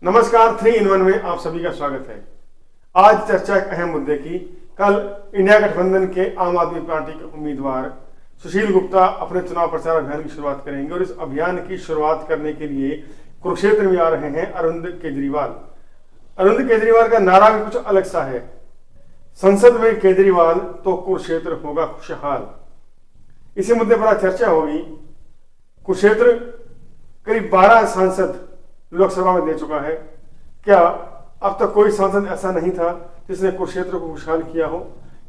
नमस्कार, 3 in 1 में आप सभी का स्वागत है। आज चर्चा एक अहम मुद्दे की। कल इंडिया गठबंधन के आम आदमी पार्टी के उम्मीदवार सुशील गुप्ता अपने चुनाव प्रचार अभियान की शुरुआत करेंगे और इस अभियान की शुरुआत करने के लिए कुरुक्षेत्र में आ रहे हैं अरविंद केजरीवाल। अरविंद केजरीवाल का नारा भी कुछ अलग सा है, संसद में केजरीवाल तो कुरुक्षेत्र होगा खुशहाल। इसी मुद्दे पर आज चर्चा होगी। कुरुक्षेत्र करीब 12 सांसद लोकसभा में दे चुका है। क्या अब तक कोई सांसद ऐसा नहीं था जिसने कुरुक्षेत्र को खुशहाल किया हो?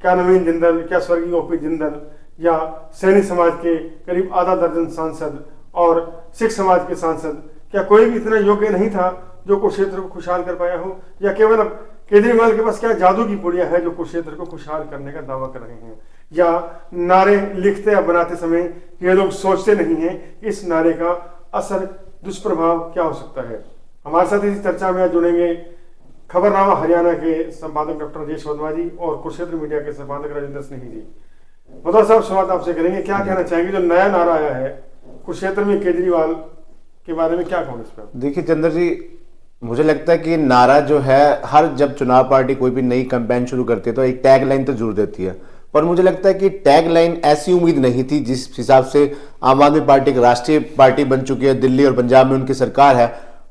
क्या नवीन जिंदल, क्या स्वर्गीय ओपी जिंदल या सैनी समाज के करीब आधा दर्जन सांसद और सिख समाज के सांसद, क्या कोई भी इतना योग्य नहीं था जो कुरुक्षेत्र को खुशहाल कर पाया हो? या केवल अब केजरीवाल के पास क्या जादू की पुड़िया है जो कुरुक्षेत्र को खुशहाल करने का दावा कर रहे हैं? या नारे लिखते या बनाते समय ये लोग सोचते नहीं है कि इस नारे का असर, दुष्प्रभाव क्या हो सकता है? हमारे साथ इस चर्चा में जुड़ेंगे खबरनामा हरियाणा के संपादक डॉक्टर राजेश वर्मा जी और कुरुक्षेत्र मीडिया के संपादक राजेंद्र स्नेही जी। मतलब साहब, शुरुआत आपसे करेंगे। क्या कहना चाहेंगे जो नया नारा आया है कुरुक्षेत्र में केजरीवाल के बारे में, क्या कहोगे इस पर? देखिए चंद्र जी, मुझे लगता है कि नारा जो है, हर जब चुनाव पार्टी कोई भी नई कैंपेन शुरू करती है तो एक टैग लाइन तो जरूर देती है, पर मुझे लगता है कि टैग लाइन ऐसी उम्मीद नहीं थी जिस हिसाब से आम आदमी पार्टी एक राष्ट्रीय पार्टी बन चुकी है, दिल्ली और पंजाब में उनकी सरकार है।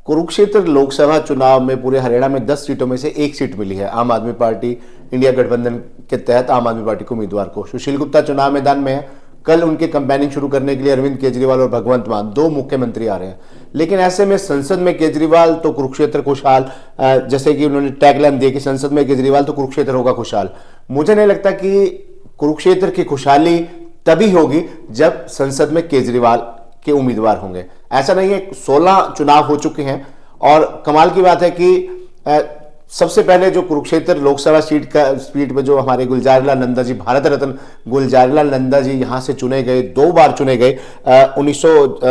कुरुक्षेत्र लोकसभा चुनाव में पूरे हरियाणा में 10 सीटों में से 1 सीट मिली है आम आदमी पार्टी इंडिया गठबंधन के तहत आम आदमी पार्टी को उम्मीदवार को। सुशील गुप्ता चुनाव मैदान में है। कल उनके कैंपेनिंग शुरू करने के लिए अरविंद केजरीवाल और भगवंत मान 2 मुख्यमंत्री आ रहे हैं। लेकिन ऐसे में संसद में केजरीवाल तो कुरुक्षेत्र खुशहाल, जैसे कि उन्होंने टैगलाइन दी कि संसद में केजरीवाल तो कुरुक्षेत्र होगा खुशहाल। मुझे नहीं लगता कि कुरुक्षेत्र की खुशहाली तभी होगी जब संसद में केजरीवाल के उम्मीदवार होंगे। ऐसा नहीं है, 16 चुनाव हो चुके हैं और कमाल की बात है कि सबसे पहले जो कुरुक्षेत्र लोकसभा सीट में जो हमारे गुलजारीलाल नंदा जी, भारत रत्न गुलजारीलाल नंदा जी यहां से चुने गए, 2 बार चुने गए।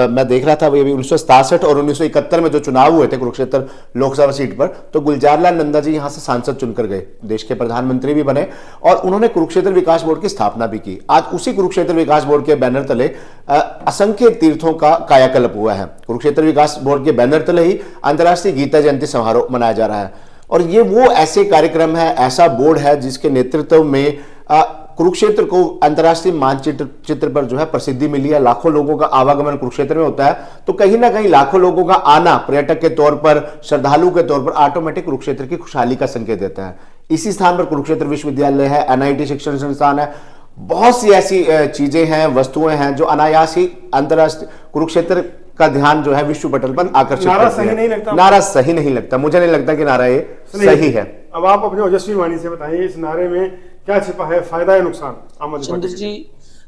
मैं देख रहा था अभी 1967 और 1971 में जो चुनाव हुए थे कुरुक्षेत्र लोकसभा सीट पर, तो गुलजारीलाल नंदा जी यहां से सांसद चुनकर गए, देश के प्रधानमंत्री भी बने और उन्होंने कुरुक्षेत्र विकास बोर्ड की स्थापना भी की। आज उसी कुरुक्षेत्र विकास बोर्ड के बैनर तले असंख्य तीर्थों का कायाकल्प हुआ है। कुरुक्षेत्र विकास बोर्ड के बैनर तले ही अंतर्राष्ट्रीय गीता जयंती समारोह मनाया जा रहा है और ये वो ऐसे कार्यक्रम है, ऐसा बोर्ड है जिसके नेतृत्व में कुरुक्षेत्र को अंतर्राष्ट्रीय मानचित्र पर जो है प्रसिद्धि मिली है। लाखों लोगों का आवागमन कुरुक्षेत्र में होता है, तो कहीं ना कहीं लाखों लोगों का आना पर्यटक के तौर पर, श्रद्धालु के तौर पर ऑटोमेटिक कुरुक्षेत्र की खुशहाली का संकेत देता है। इसी स्थान पर कुरुक्षेत्र विश्वविद्यालय है, NIT शिक्षण संस्थान है, बहुत सी ऐसी चीजें हैं, वस्तुएं हैं जो अनायास ही अंतर्राष्ट्रीय कुरुक्षेत्र का ध्यान जो है विश्व पटल पर आकर्षित नारा सही नहीं लगता? नारा सही नहीं लगता, मुझे नहीं लगता कि नारा ये सही है। अब आप अपने ओजस्वी वाणी से बताइए, इस नारे में क्या छिपा है, फायदा या नुकसान? चंद्र जी,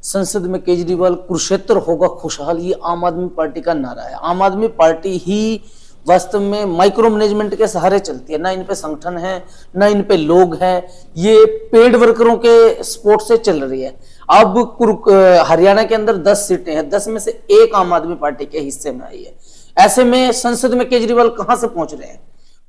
संसद में केजरीवाल कुरुक्षेत्र होगा खुशहाल, ये आम आदमी पार्टी का नारा है। आम आदमी पार्टी ही वास्तव में माइक्रो मैनेजमेंट के सहारे चलती है, ना इन पे संगठन है, ना इन पे लोग हैं, ये पेड वर्करों के सपोर्ट से चल रही है। अब हरियाणा के अंदर 10 सीटें हैं, 10 में से 1 आम आदमी पार्टी के हिस्से में आई है। ऐसे में संसद में केजरीवाल कहां से पहुंच रहे हैं?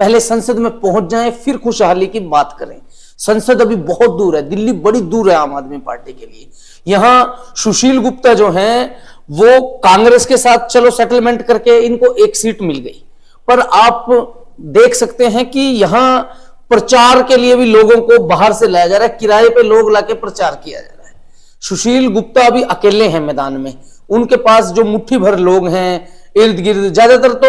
पहले संसद में पहुंच जाएं, फिर खुशहाली की बात करें। संसद अभी बहुत दूर है, दिल्ली बड़ी दूर है आम आदमी पार्टी के लिए। यहां सुशील गुप्ता जो हैं वो कांग्रेस के साथ चलो सेटलमेंट करके इनको 1 सीट मिल गई, पर आप देख सकते हैं कि यहां प्रचार के लिए भी लोगों को बाहर से लाया जा रहा है, किराए पे लोग लाके प्रचार किया जा रहा है। सुशील गुप्ता अभी अकेले हैं मैदान में, उनके पास जो मुट्ठी भर लोग हैं इर्द गिर्द, ज्यादातर तो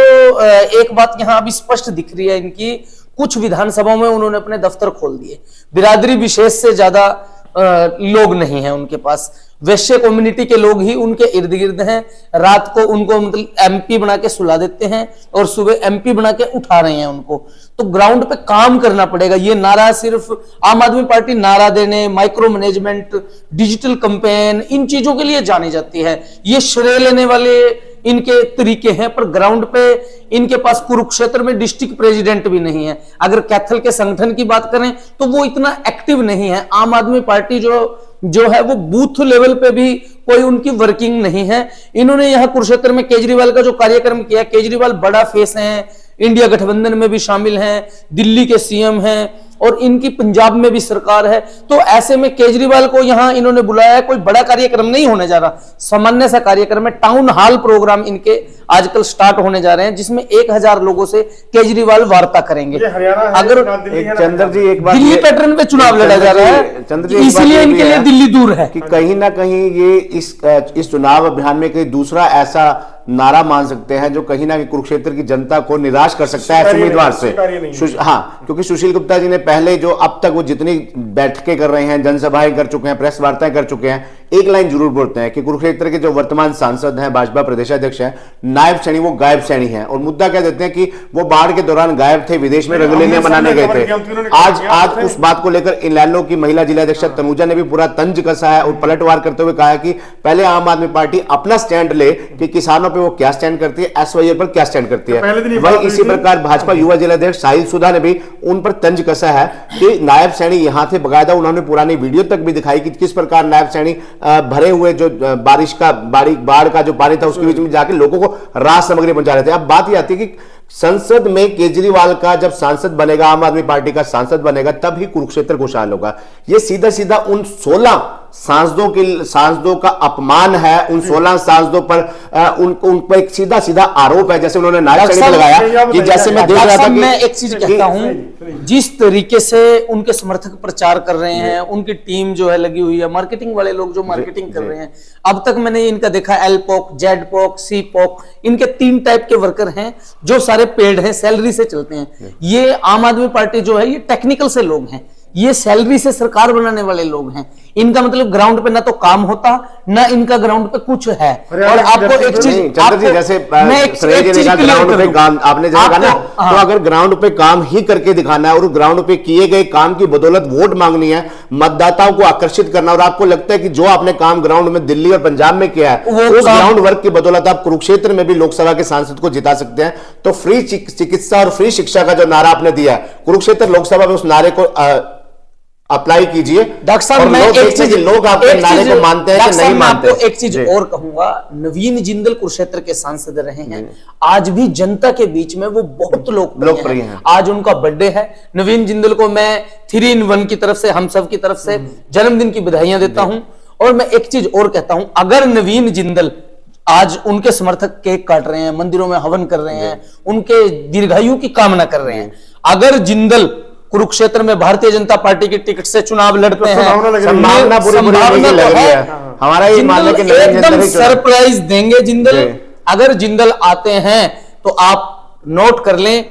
एक बात यहां अभी स्पष्ट दिख रही है इनकी, कुछ विधानसभाओं में उन्होंने अपने दफ्तर खोल दिए। बिरादरी विशेष से ज्यादा लोग नहीं हैं उनके पास, वैश्य कम्युनिटी के लोग ही उनके इर्द गिर्द हैं। रात को उनको मतलब MP बना के सुला देते हैं और सुबह MP बना के उठा रहे हैं उनको। तो ग्राउंड पे काम करना पड़ेगा। ये नारा सिर्फ आम आदमी पार्टी नारा देने, माइक्रो मैनेजमेंट, डिजिटल कैंपेन, इन चीजों के लिए जानी जाती है, ये श्रेय लेने वाले इनके तरीके हैं, पर ग्राउंड पे इनके पास कुरुक्षेत्र में डिस्ट्रिक्ट प्रेसिडेंट भी नहीं है। अगर कैथल के संगठन की बात करें तो वो इतना एक्टिव नहीं है। आम आदमी पार्टी जो है वो बूथ लेवल पे भी कोई उनकी वर्किंग नहीं है। इन्होंने यहां कुरुक्षेत्र में केजरीवाल का जो कार्यक्रम किया, केजरीवाल बड़ा फेस है, इंडिया गठबंधन में भी शामिल हैं, दिल्ली के सीएम हैं और इनकी पंजाब में भी सरकार है। तो ऐसे में केजरीवाल को यहां इन्होंने बुलाया है, कोई बड़ा कार्यक्रम नहीं होने जा रहा, सामान्य सा कार्यक्रम है। टाउन हॉल प्रोग्राम इनके आजकल स्टार्ट होने जा रहे हैं, जिसमें 1000 लोगों से केजरीवाल वार्ता करेंगे। अगर चंद्र जी एक बात, दिल्ली पैटर्न पे चुनाव लड़ा जा रहा है, चंद्र जी इसलिए इनके लिए दिल्ली दूर है कि कहीं ना कहीं ये इस चुनाव अभियान में कहीं दूसरा ऐसा नारा मान सकते हैं जो कहीं ना कहीं कुरुक्षेत्र की जनता को निराश कर सकता है उम्मीदवार से। हाँ, क्योंकि सुशील गुप्ता जी ने पहले जो अब तक वो जितनी बैठकें कर रहे हैं, जनसभाएं कर चुके हैं, प्रेस वार्ताएं कर चुके हैं, एक लाइन जरूर बोलते हैं कि कुरुक्षेत्र के जो वर्तमान सांसद हैं, भाजपा प्रदेशाध्यक्ष हैं, नायब सैनी वो गायब सैनी हैं। और मुद्दा क्या देते हैं कि वो बाढ़ के दौरान गायब थे, विदेश में रंगलीलियां मनाने गए थे। आज उस बात को लेकर इनेलो की महिला जिलाध्यक्ष तनुजा ने भी पूरा तंज कसा है और पलटवार करते हुए कहा कि पहले आम आदमी पार्टी अपना स्टैंड ले कि किसानों पे वो क्या स्टैंड करती है, एसवाईएल पर क्या स्टैंड करती है। वही इसी प्रकार भाजपा युवा जिलाध्यक्ष साहिल सुधा ने भी उन पर तंज कसा है कि नायब सैनी यहां थे, बकायदा उन्होंने पुरानी वीडियो तक भी दिखाई कि किस प्रकार नायब सैनी भरे हुए जो बाढ़ का जो पानी था उसके बीच में जाके लोगों को राहत सामग्री पहुंचा रहे थे। अब बात यह आती है कि संसद में केजरीवाल का जब सांसद बनेगा, आम आदमी पार्टी का सांसद बनेगा, तब ही कुरुक्षेत्र खुशहाल होगा। ये सीधा सीधा उन 16 सांसदों का अपमान है, उन 16 सांसदों पर उन पर एक सीधा सीधा आरोप है, जैसे उन्होंने नायब सैनी लगाया कि जैसे मैं देख रहा था कि मैं एक चीज कहता हूं, जिस तरीके से उनके समर्थक प्रचार कर रहे हैं, उनकी टीम जो है लगी हुई है, मार्केटिंग वाले लोग जो मार्केटिंग कर रहे हैं, अब तक मैंने इनका देखा एलपॉक, जेडपॉक, सीपॉक, इनके 3 टाइप के वर्कर हैं जो सारे पेड हैं, सैलरी से चलते हैं। ये आम आदमी पार्टी जो है ये टेक्निकल से लोग हैं, ये सैलरी से सरकार बनाने वाले लोग हैं। इनका मतलब ग्राउंड पे ना तो काम होता, ना इनका ग्राउंड पे कुछ है। और आपको एक चीज, जैसे ग्राउंड पे काम आपने जगह ना, तो अगर ग्राउंड पे काम ही करके दिखाना है और ग्राउंड पे किए गए काम की बदौलत वोट मांगनी है, मतदाताओं को आकर्षित करना, और आपको लगता है कि जो आपने काम ग्राउंड में दिल्ली और पंजाब में किया है उस ग्राउंड वर्क की बदौलत आप कुरुक्षेत्र में भी लोकसभा के सांसद को जिता सकते हैं, तो फ्री चिकित्सा और फ्री शिक्षा का जो नारा आपने दिया है, कुरुक्षेत्र लोकसभा में उस नारे को अप्लाई कीजिए। डॉक्टर साहब, मैं एक चीज, लोग आपके नारे को मानते हैं कि नहीं मानते। आपको एक चीज और कहूंगा, नवीन जिंदल कुरुक्षेत्र के सांसद रहे हैं, आज भी जनता के बीच में वो बहुत लोकप्रिय हैं। आज उनका बर्थडे है, नवीन जिंदल को मैं 3 in 1 की तरफ से, हम सब की तरफ से जन्मदिन की बधाइयां देता हूं। और मैं एक चीज और कहता हूं, अगर नवीन जिंदल, आज उनके समर्थक केक काट रहे हैं, मंदिरों में हवन कर रहे हैं, उनके दीर्घायु की कामना कर रहे हैं, अगर जिंदल कुरुक्षेत्र में भारतीय जनता पार्टी की टिकट से चुनाव लड़ते हैं, संभावना पूरी लग रही है। हमारा ये मानना कि एकदम सरप्राइज देंगे जिंदल। अगर जिंदल आते हैं तो आप नोट कर लें,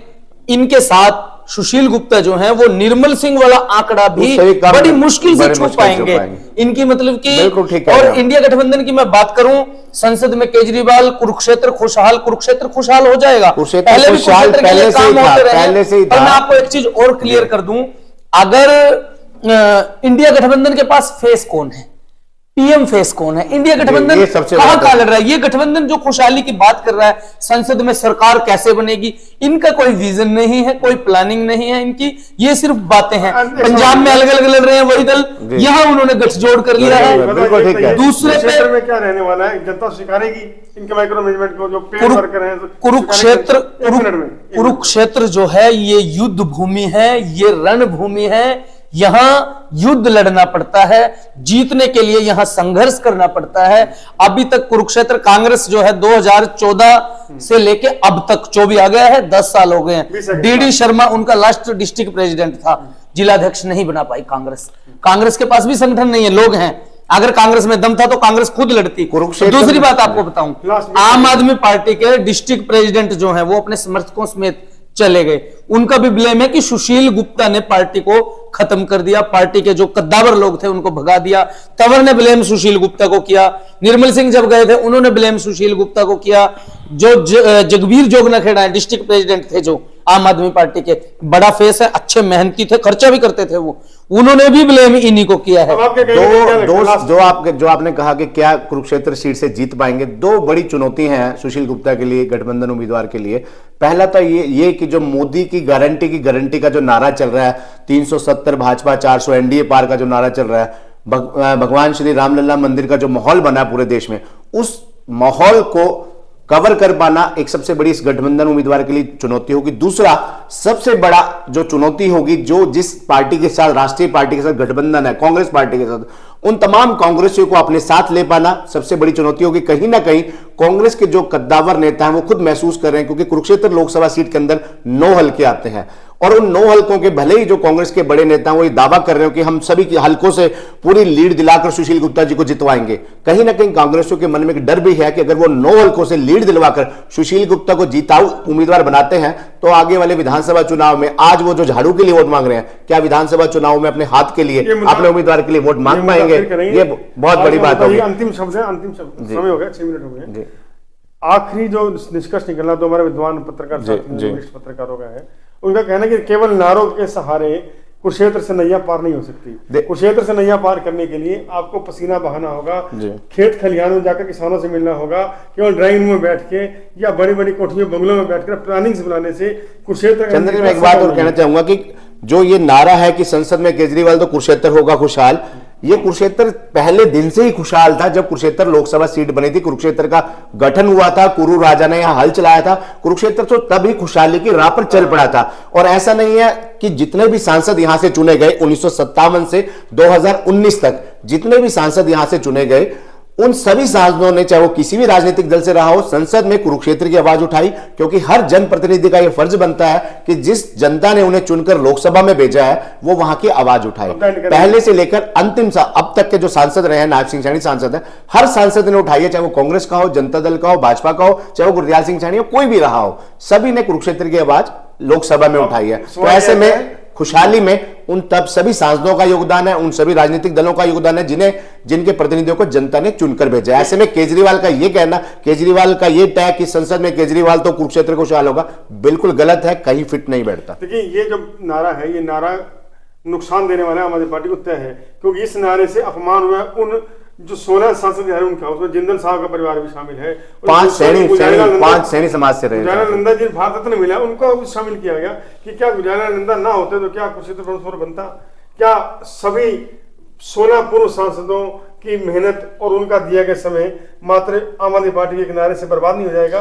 इनके साथ सुशील गुप्ता जो हैं वो निर्मल सिंह वाला आंकड़ा भी बड़ी मुश्किल से छू पाएंगे। इनकी मतलब कि, और इंडिया गठबंधन की मैं बात करूं, संसद में केजरीवाल, कुरुक्षेत्र खुशहाल हो जाएगा। पहले भी कुरुक्षेत्र के लिए काम होते रहे। और मैं आपको एक चीज और क्लियर कर दूं, अगर इंडिया गठबंधन के पास फेस कौन है, पीएम फेस कौन है, इंडिया गठबंधन कहां लड़ रहा है, ये गठबंधन जो खुशहाली की बात कर रहा है, संसद में सरकार कैसे बनेगी, इनका कोई विजन नहीं है, कोई प्लानिंग नहीं है इनकी, ये सिर्फ बातें हैं। पंजाब में अलग अलग लड़ रहे हैं वही दल, यहां उन्होंने गठजोड़ कर लिया है। दूसरे पे में क्या रहने वाला है, जनता स्वीकारेगी इनके माइक्रो मैनेजमेंट को, जो पेड वर्कर हैं। कुरुक्षेत्र जो है ये युद्ध भूमि है, ये रणभूमि है, यहां युद्ध लड़ना पड़ता है, जीतने के लिए यहां संघर्ष करना पड़ता है। अभी तक कुरुक्षेत्र कांग्रेस जो है 2014 से लेके अब तक 24 आ गया है, 10 साल हो गए हैं। डीडी शर्मा उनका लास्ट डिस्ट्रिक्ट प्रेसिडेंट था, जिलाध्यक्ष नहीं बना पाई कांग्रेस के पास भी संगठन नहीं है, लोग हैं। अगर कांग्रेस में दम था तो कांग्रेस खुद लड़ती। दूसरी बात आपको बताऊं, आम आदमी पार्टी के डिस्ट्रिक्ट प्रेसिडेंट जो है वो अपने समर्थकों समेत चले गए। उनका भी ब्लेम है कि सुशील गुप्ता ने पार्टी को खत्म कर दिया, पार्टी के जो कद्दावर लोग थे उनको भगा दिया। तंवर ने ब्लेम सुशील गुप्ता को किया, निर्मल सिंह जब गए थे उन्होंने ब्लेम सुशील गुप्ता को किया। जो जगबीर जोगनाखेड़ा है, डिस्ट्रिक्ट प्रेसिडेंट थे जो आम आदमी पार्टी के, बड़ा फेस है, अच्छे मेहनती थे, खर्चा भी करते थे वो, उन्होंने भी ब्लेम इन्हीं को किया है। जो आपने कहा कि क्या कुरुक्षेत्र सीट से जीत पाएंगे, 2 बड़ी चुनौती हैं सुशील गुप्ता के लिए, गठबंधन उम्मीदवार के लिए। पहला तो ये कि जो मोदी की गारंटी का जो नारा चल रहा है, 370 भाजपा 400 एनडीए पार का जो नारा चल रहा है, भगवान श्री रामलला मंदिर का जो माहौल बना है पूरे देश में, उस माहौल को कवर कर पाना एक सबसे बड़ी इस गठबंधन उम्मीदवार के लिए चुनौती होगी। दूसरा सबसे बड़ा जो चुनौती होगी, जो जिस पार्टी के साथ, राष्ट्रीय पार्टी के साथ गठबंधन है, कांग्रेस पार्टी के साथ, उन तमाम कांग्रेसियों को अपने साथ ले पाना सबसे बड़ी चुनौती होगी। कहीं ना कहीं कांग्रेस के जो कद्दावर नेता हैं वो खुद महसूस कर रहे हैं, क्योंकि कुरुक्षेत्र लोकसभा सीट के अंदर 9 हल्के आते हैं और उन 9 हल्कों के भले ही जो कांग्रेस के बड़े नेता वो ये दावा कर रहे हो कि हम सभी हल्कों से पूरी लीड दिलाकर सुशील गुप्ता जी को जितवाएंगे, कहीं ना कहीं कांग्रेसियों के मन में एक डर भी है कि अगर वो 9 हल्कों से लीड दिलवाकर सुशील गुप्ता को जीताऊ उम्मीदवार बनाते हैं तो आगे वाले विधानसभा चुनाव में, आज वो जो झाड़ू के लिए वोट मांग रहे हैं, क्या विधानसभा चुनाव में अपने हाथ के लिए, अपने उम्मीदवार के लिए वोट मांग पाएंगे? ये बहुत बड़ी बात होगी। अंतिम शब्द है, अंतिम शब्द, समय हो गया, 6 मिनट हो गए। आखिरी जो निष्कर्ष निकलना, तो हमारे विद्वान पत्रकार वरिष्ठ पत्रकारों का है, उनका कहना है कि केवल नारों के सहारे कुरुक्षेत्र से नैया पार नहीं हो सकती। कुरुक्षेत्र से नैया पार करने के लिए आपको पसीना बहाना होगा, खेत खलिहान में जाकर किसानों से मिलना होगा। केवल ड्राइंग रूम में बैठ के या बड़ी बड़ी कोठियों बंगलों में बैठकर प्लानिंग से बुलाने से कुरुक्षेत्र। चंद्र जी, मैं एक बात और कहना चाहूंगा कि जो ये नारा है कि संसद में केजरीवाल तो कुरुक्षेत्र होगा खुशहाल, ये कुरुक्षेत्र पहले दिन से ही खुशहाल था। जब कुरुक्षेत्र लोकसभा सीट बनी थी, कुरुक्षेत्र का गठन हुआ था, कुरु राजा ने यहां हल चलाया था, कुरुक्षेत्र तो तभी खुशहाली की राह पर चल पड़ा था। और ऐसा नहीं है कि जितने भी सांसद यहां से चुने गए 1957 से 2019 तक, जितने भी सांसद यहां से चुने गए, उन सभी सांसदों ने, चाहे वो किसी भी राजनीतिक दल से रहा हो, संसद में कुरुक्षेत्र की आवाज उठाई। क्योंकि हर जनप्रतिनिधि का यह फर्ज बनता है कि जिस जनता ने उन्हें चुनकर लोकसभा में भेजा है वो वहां की आवाज उठाए। पहले से लेकर अंतिम अब तक के जो सांसद रहे हैं, नायब सिंह सैनी सांसद है, हर सांसद ने उठाई है, चाहे वो कांग्रेस का हो, जनता दल का हो, भाजपा का हो, चाहे वो गुरदयाल सिंह सैनी हो, कोई भी रहा हो, सभी ने कुरुक्षेत्र की आवाज लोकसभा में उठाई है। तो ऐसे में खुशहाली में उन तब सभी सांसदों का योगदान है, उन सभी राजनीतिक दलों का योगदान है जिनके प्रतिनिधियों को जनता ने चुनकर भेजा है। ऐसे में केजरीवाल का ये कहना, केजरीवाल का ये टैग कि संसद में केजरीवाल तो कुरुक्षेत्र को खुशहाल होगा, बिल्कुल गलत है, कहीं फिट नहीं बैठता। देखिए, ये जो नारा है, ये नारा नुकसान देने वाला आम आदमी पार्टी को तय है, क्योंकि इस नारे से अपमान हुआ उन जो 16 सांसद है उनका, उसमें जिंदल साहब का परिवार भी शामिल है, 5 सैनी समाज से रहे, गुजारा नंदा जी भारत रत्न मिला, उनको शामिल किया गया कि क्या गुजारा नंदा ना होते तो क्या कुरुक्षेत्र बनता? क्या सभी 16 पूर्व सांसदों की मेहनत और उनका दिया गया समय मात्र आम आदमी पार्टी के किनारे से बर्बाद नहीं हो जाएगा?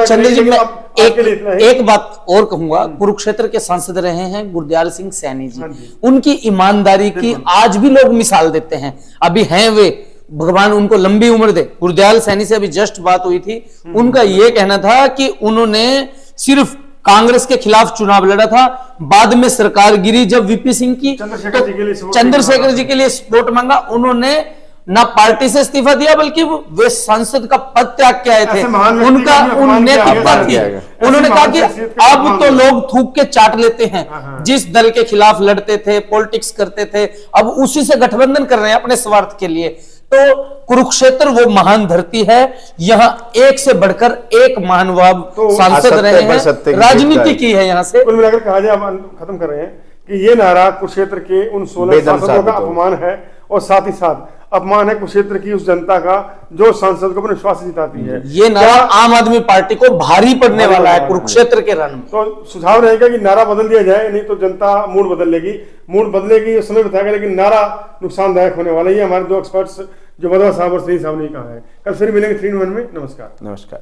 चंद्र जी, मैं एक बात और कहूंगा, कुरुक्षेत्र के सांसद रहे हैं गुरदयाल सिंह सैनी जी, उनकी ईमानदारी की आज भी लोग मिसाल देते हैं। अभी हैं वे, भगवान उनको लंबी उम्र दे। गुरदयाल सैनी से अभी जस्ट बात हुई थी, उनका यह कहना था कि उन्होंने सिर्फ कांग्रेस के खिलाफ चुनाव लड़ा था, बाद में सरकार गिरी जब वीपी सिंह की, चंद्रशेखर जी के लिए सपोर्ट मांगा, उन्होंने ना पार्टी से इस्तीफा दिया बल्कि वे संसद का पद त्याग के आए थे। उनका नेतृत्व थी, उन्होंने कहा कि अब तो लोग थूक के चाट लेते हैं, जिस दल के खिलाफ लड़ते थे, पॉलिटिक्स करते थे, अब उसी से गठबंधन कर रहे हैं अपने स्वार्थ के लिए। तो कुरुक्षेत्र वो महान धरती है, यहाँ एक से बढ़कर एक महानुभाव सांसद रहे हैं, राजनीति की है यहाँ से। कुल मिलाकर कहा जाए, अब खत्म कर रहे हैं कि ये नारा कुरुक्षेत्र के उन 16 सांसदों का अपमान है और साथ ही साथ अपमान है कुरुक्षेत्र की उस जनता का जो सांसद को अपने विश्वास जिताती है। ये नारा आम आदमी पार्टी को भारी पड़ने वाला है कुरुक्षेत्र के रण में। तो सुझाव रहेगा कि नारा बदल दिया जाए, नहीं तो जनता मूड बदल लेगी, मूड बदलेगी समय बताएगा, लेकिन नारा नुकसानदायक होने वाला है। ये हमारे 2 एक्सपर्ट्स जो बदवा साहब और सही साहब ने कहा है। कल फिर मिलेंगे 3 in 1 में। नमस्कार।